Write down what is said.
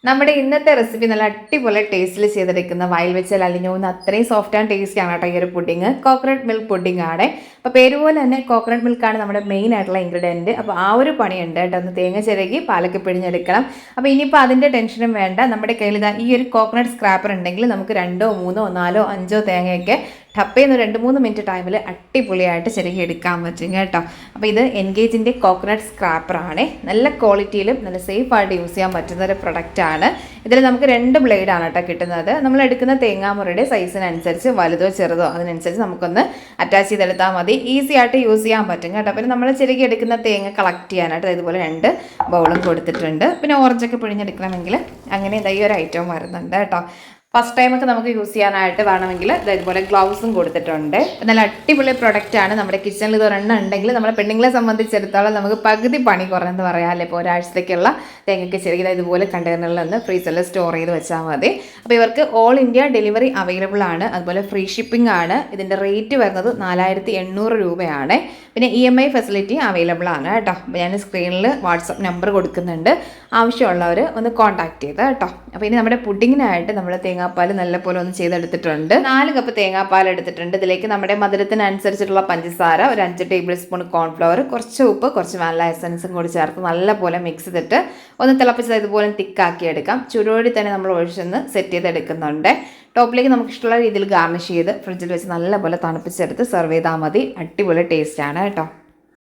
നമ്മുടെ ഇന്നത്തെ റെസിപ്പി നല്ല അടിപൊളി ടേസ്റ്റിൽ ചെയ്തെടുക്കുന്ന വായിൽ വെച്ചാൽ അലിഞ്ഞു പോകുന്ന അത്രയും സോഫ്റ്റ് ആൻഡ് ടേസ്റ്റി ആണ് കേട്ടോ ഈ ഒരു പുഡിങ്. കോക്കനട്ട് മിൽക്ക് പുഡിംഗ് ആണ്. അപ്പോൾ പേര് പോലെ തന്നെ കോക്കനട്ട് മിൽക്കാണ് നമ്മുടെ മെയിൻ ആയിട്ടുള്ള ഇൻഗ്രീഡിയൻറ്റ്. അപ്പോൾ ആ ഒരു പണിയുണ്ട് കേട്ടോ. ഒന്ന് തേങ്ങ ചിരകി പാലൊക്കെ പിഴിഞ്ഞെടുക്കണം. അപ്പോൾ ഇനിയിപ്പോൾ അതിൻ്റെ ടെൻഷനും വേണ്ട. നമ്മുടെ കയ്യിൽ ഇതാ ഈ ഒരു കോക്കനട്ട് സ്ക്രാപ്പർ ഉണ്ടെങ്കിൽ നമുക്ക് 2, 3, 4, 5 തേങ്ങയൊക്കെ ടപ്പേന്ന് 2-3 മിനിറ്റ് ടൈമിൽ അടിപൊളിയായിട്ട് ചിരകി എടുക്കാൻ പറ്റും കേട്ടോ. അപ്പോൾ ഇത് എൻഗേജിൻ്റെ കോക്കനട്ട് സ്ക്രാപ്പറാണ്. നല്ല ക്വാളിറ്റിയിലും നല്ല സേഫായിട്ട് യൂസ് ചെയ്യാൻ പറ്റുന്ന ഒരു പ്രൊഡക്റ്റാണ്. ഇതിൽ നമുക്ക് 2 ബ്ലേഡാണ് കേട്ടോ കിട്ടുന്നത്. നമ്മൾ എടുക്കുന്ന തേങ്ങാമുറയുടെ സൈസിനനുസരിച്ച് വലുതോ ചെറുതോ അതിനനുസരിച്ച് നമുക്കൊന്ന് അറ്റാച്ച് ചെയ്തെടുത്താൽ മതി. ഈസി ആയിട്ട് യൂസ് ചെയ്യാൻ പറ്റും കേട്ടോ. പിന്നെ നമ്മൾ ചിരകി എടുക്കുന്ന തേങ്ങ കളക്ട് ചെയ്യാനായിട്ട് ഇതുപോലെ 2 ബൗളും കൊടുത്തിട്ടുണ്ട്. പിന്നെ ഓറഞ്ചൊക്കെ പിഴിഞ്ഞെടുക്കണമെങ്കിൽ അങ്ങനെ ഈ ഒരു ഐറ്റം വരുന്നുണ്ട് കേട്ടോ. ഫസ്റ്റ് ടൈമൊക്കെ നമുക്ക് യൂസ് ചെയ്യാനായിട്ട് വേണമെങ്കിൽ ഇതുപോലെ ഗ്ലൗസും കൊടുത്തിട്ടുണ്ട്. നല്ല അടിപൊളി പ്രൊഡക്റ്റാണ്. നമ്മുടെ കിച്ചണിൽ ഇതൊരെണ്ണം ഉണ്ടെങ്കിൽ നമ്മുടെ പെണ്ണുങ്ങളെ സംബന്ധിച്ചിടത്തോളം നമുക്ക് പകുതി പണി കുറഞ്ഞെന്ന് പറയാമല്ലോ. ഇപ്പോൾ ഒരാഴ്ചത്തേക്കുള്ള തേങ്ങയ്ക്ക് ചെറിയ ഇതുപോലെ കണ്ടെയ്നറിൽ നിന്ന് ഫ്രീസറിൽ സ്റ്റോർ ചെയ്ത് വെച്ചാൽ മതി. അപ്പോൾ ഇവർക്ക് ഓൾ ഇന്ത്യ ഡെലിവറി അവൈലബിൾ ആണ്. അതുപോലെ ഫ്രീ ഷിപ്പിംഗ് ആണ്. ഇതിൻ്റെ റേറ്റ് വരുന്നത് 4800 രൂപയാണ്. പിന്നെ EMI ഫെസിലിറ്റി അവൈലബിൾ ആണ് കേട്ടോ. അപ്പോൾ ഞാൻ സ്ക്രീനിൽ വാട്സപ്പ് നമ്പർ കൊടുക്കുന്നുണ്ട്. ആവശ്യമുള്ളവർ ഒന്ന് കോൺടാക്ട് ചെയ്ത് കേട്ടോ. അപ്പോൾ ഇനി നമ്മുടെ പുഡിങ്ങിനായിട്ട് നമ്മൾ തേങ്ങാപ്പാൽ നല്ലപോലെ ഒന്ന് ചെയ്തെടുത്തിട്ടുണ്ട്. 4 കപ്പ് തേങ്ങാപ്പാൽ എടുത്തിട്ടുണ്ട്. ഇതിലേക്ക് നമ്മുടെ മധുരത്തിനനുസരിച്ചിട്ടുള്ള പഞ്ചസാര, ഒരു 5 ടേബിൾ സ്പൂൺ കോൺഫ്ലവർ, കുറച്ച് ഉപ്പ്, കുറച്ച് വാനില എസൻസും കൂടി ചേർത്ത് നല്ലപോലെ മിക്സ് ചെയ്തിട്ട് ഒന്ന് തിളപ്പിച്ചത് ഇതുപോലെ തിക്കാക്കി എടുക്കാം. ചൂടോടെ തന്നെ നമ്മൾ ഒഴിച്ചൊന്ന് സെറ്റ് ചെയ്തെടുക്കുന്നുണ്ട്. ടോപ്പിലേക്ക് നമുക്ക് ഇഷ്ടമുള്ള രീതിയിൽ ഗാർണിഷ് ചെയ്ത് ഫ്രിഡ്ജിൽ വെച്ച് നല്ലപോലെ തണുപ്പിച്ചെടുത്ത് സെർവ് ചെയ്താൽ മതി. അടിപൊളി ടേസ്റ്റാണ് കേട്ടോ.